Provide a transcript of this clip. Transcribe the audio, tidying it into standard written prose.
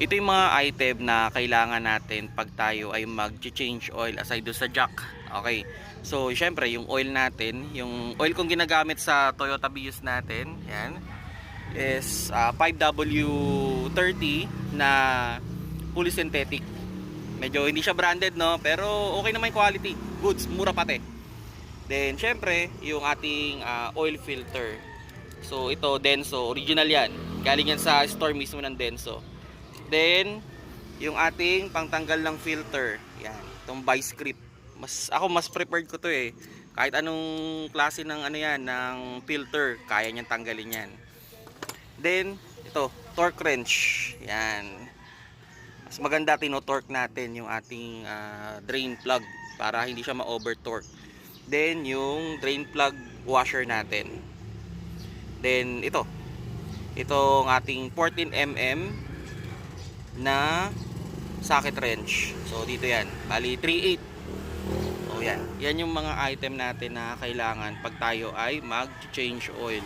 Ito yung mga item na kailangan natin pag tayo ay mag-change oil aside do sa jack. Okay. So, syempre, yung oil natin, yung oil kong ginagamit sa Toyota Vios natin, yan, is 5W30 na fully synthetic. Medyo hindi siya branded, no? Pero okay naman yung quality. Goods, mura pati. Then, syempre, yung ating oil filter. So, ito, Denso. Original yan. Galing yan sa store mismo ng Denso. Then, yung ating pangtanggal ng filter. Yan, itong vice grip. Ako mas preferred ko to eh. Kahit anong klase ng ano yan, ng filter, kaya niyang tanggalin yan. Then, ito, torque wrench. Yan. Mas maganda tino-torque natin yung ating drain plug para hindi siya ma-over torque. Then, yung drain plug washer natin. Then, itong ating 14mm na socket wrench. So dito yan, bali 3/8. So yan yung mga item natin na kailangan pag tayo ay mag-change oil.